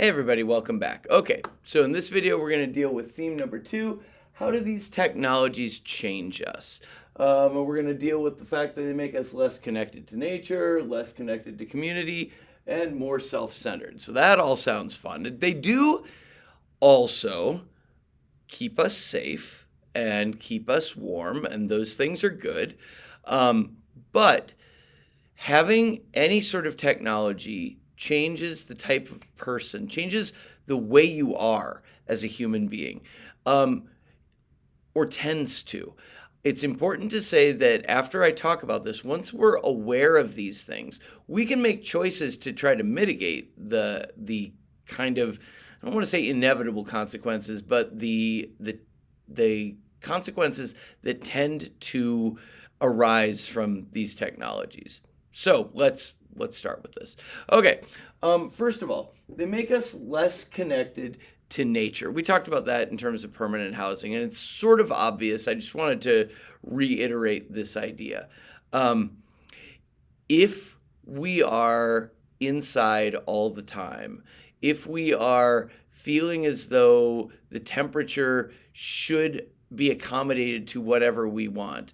Hey everybody, welcome back. Okay, so in this video we're going to deal with theme number 2, how do these technologies change us? And we're going to deal with the fact that they make us less connected to nature, less connected to community, and more self-centered. So that all sounds fun. They do also keep us safe and keep us warm, and those things are good. But having any sort of technology changes the type of person, changes the way you are as a human being, or tends to. It's important to say that after I talk about this, once we're aware of these things, we can make choices to try to mitigate the kind of, I don't want to say inevitable consequences, but the consequences that tend to arise from these technologies. So let's start with this. Okay, first of all, they make us less connected to nature. We talked about that in terms of permanent housing, and it's sort of obvious. I just wanted to reiterate this idea. If we are inside all the time, if we are feeling as though the temperature should be accommodated to whatever we want,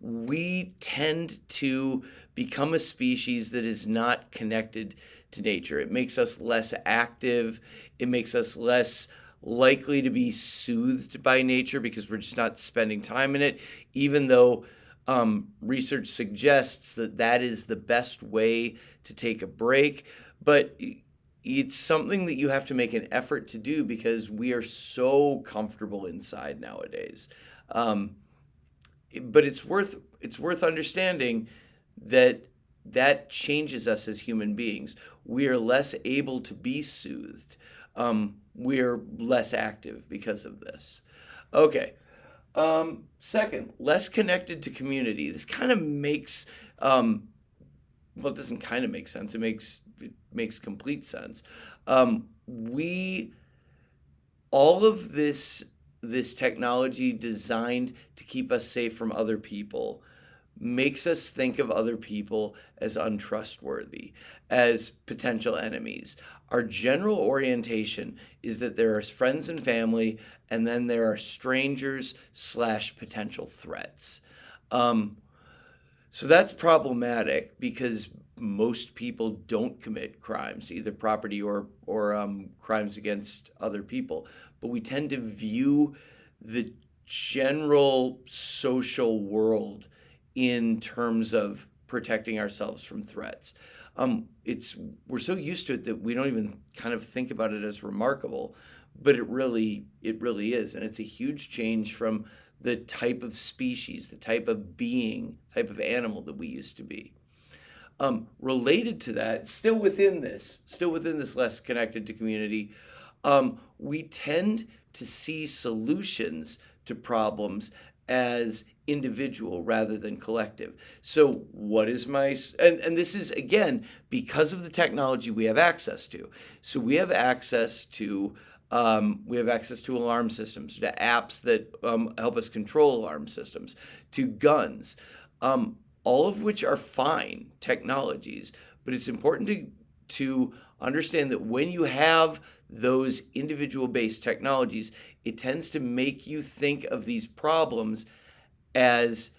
we tend to become a species that is not connected to nature. It makes us less active. It makes us less likely to be soothed by nature because we're just not spending time in it, even though research suggests that that is the best way to take a break. But it's something that you have to make an effort to do because we are so comfortable inside nowadays. But it's worth understanding that changes us as human beings. We are less able to be soothed. We're less active because of this. Okay. Second, less connected to community. This kind of makes, well, it doesn't kind of make sense. It makes complete sense. All of this technology designed to keep us safe from other people makes us think of other people as untrustworthy, as potential enemies. Our general orientation is that there are friends and family, and then there are strangers / potential threats. So that's problematic because most people don't commit crimes, either property or crimes against other people. But we tend to view the general social world in terms of protecting ourselves from threats. We're so used to it that we don't even kind of think about it as remarkable, but it really is, and it's a huge change from the type of species, the type of being, type of animal that we used to be. Related to that, still within this less connected to community, we tend to see solutions to problems as individual rather than collective. So what is and this is again because of the technology we have access to. So we have access to alarm systems, to apps that help us control alarm systems, to guns, all of which are fine technologies. But it's important to understand that when you have those individual-based technologies, it tends to make you think of these problems as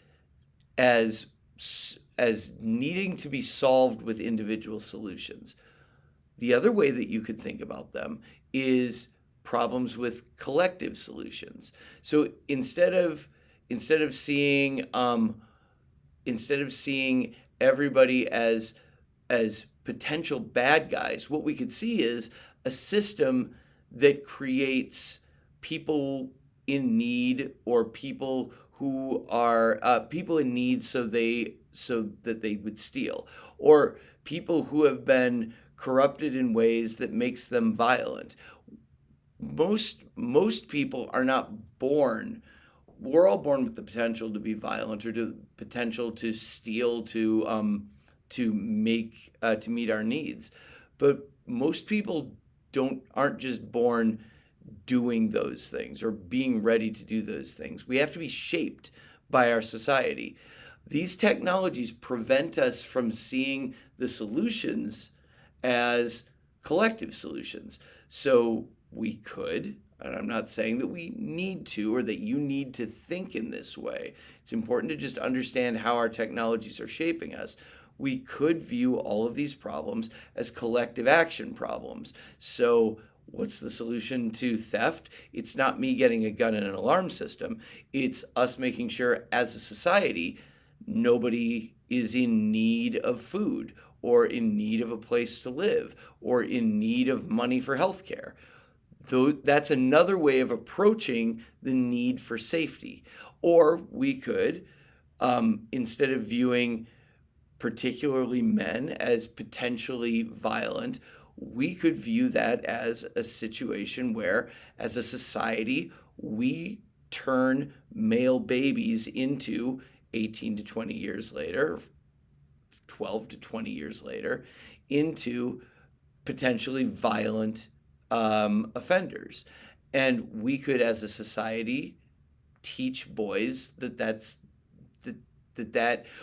needing to be solved with individual solutions. The other way that you could think about them is problems with collective solutions. So instead of seeing everybody as potential bad guys, what we could see is a system that creates people in need, or people who are people in need so that they would steal, or people who have been corrupted in ways that makes them violent. Most people are not born. We're all born with the potential to be violent or to potential to steal to meet our needs, but most people aren't just born doing those things or being ready to do those things. We have to be shaped by our society. These technologies prevent us from seeing the solutions as collective solutions. So we could, and I'm not saying that we need to or that you need to think in this way. It's important to just understand how our technologies are shaping us. We could view all of these problems as collective action problems. So what's the solution to theft? It's not me getting a gun and an alarm system. It's us making sure as a society, nobody is in need of food or in need of a place to live or in need of money for healthcare. Though that's another way of approaching the need for safety. Or we could, instead of viewing particularly men as potentially violent, we could view that as a situation where, as a society, we turn male babies into 18 to 20 years later, 12 to 20 years later, into potentially violent offenders. And we could, as a society, teach boys that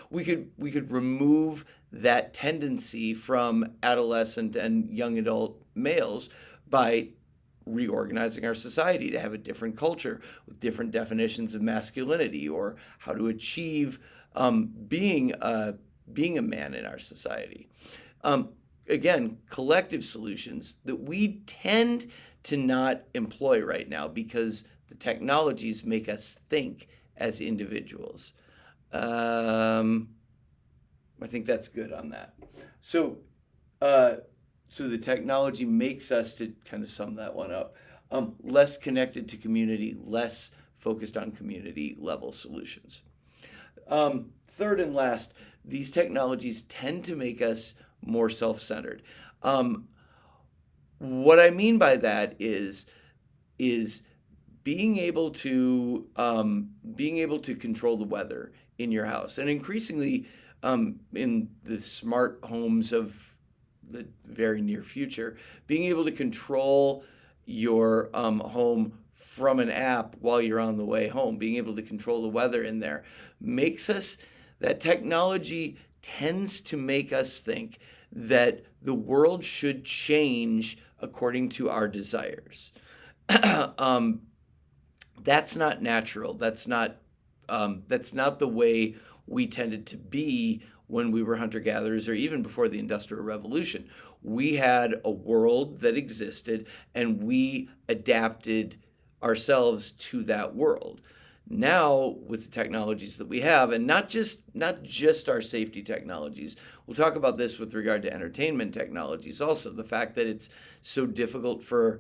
we could remove that tendency from adolescent and young adult males by reorganizing our society to have a different culture with different definitions of masculinity or how to achieve being a man in our society. Again, collective solutions that we tend to not employ right now because the technologies make us think as individuals. I think that's good on that. So the technology makes us, to kind of sum that one up, less connected to community, less focused on community level solutions. Third and last, these technologies tend to make us more self-centered. What I mean by that is being able to control the weather in your house, and increasingly in the smart homes of the very near future, being able to control your home from an app while you're on the way home, being able to control the weather in there, that technology tends to make us think that the world should change according to our desires. That's not natural. That's not the way we tended to be when we were hunter-gatherers, or even before the Industrial Revolution. We had a world that existed, and we adapted ourselves to that world. Now, with the technologies that we have, and not just our safety technologies, we'll talk about this with regard to entertainment technologies also, the fact that it's so difficult for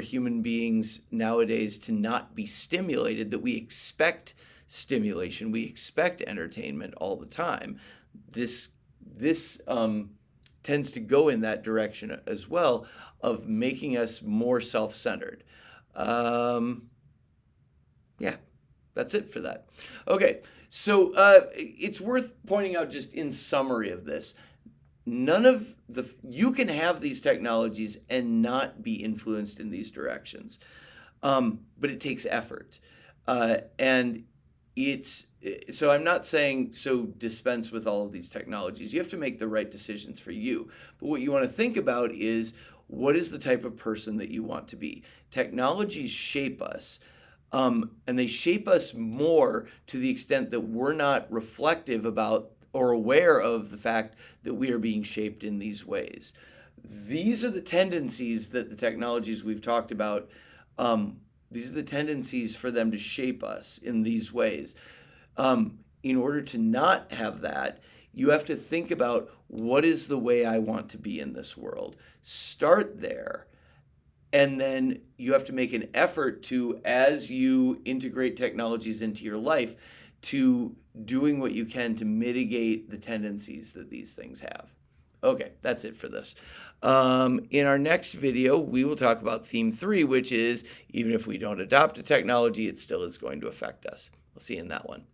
human beings nowadays to not be stimulated, that we expect stimulation, we expect entertainment all the time. This tends to go in that direction as well, of making us more self-centered. Yeah, that's it for that. Okay, so it's worth pointing out, just in summary of this, you can have these technologies and not be influenced in these directions, but it takes effort, and so I'm not saying dispense with all of these technologies. You have to make the right decisions for you. But what you want to think about is, what is the type of person that you want to be? Technologies shape us, and they shape us more to the extent that we're not reflective about or aware of the fact that we are being shaped in these ways. These are the tendencies that the technologies we've talked about, these are the tendencies for them to shape us in these ways. In order to not have that, you have to think about, what is the way I want to be in this world? Start there. And then you have to make an effort to, as you integrate technologies into your life, to doing what you can to mitigate the tendencies that these things have. Okay, that's it for this. In our next video, we will talk about theme 3, which is, even if we don't adopt a technology, it still is going to affect us. We'll see you in that one.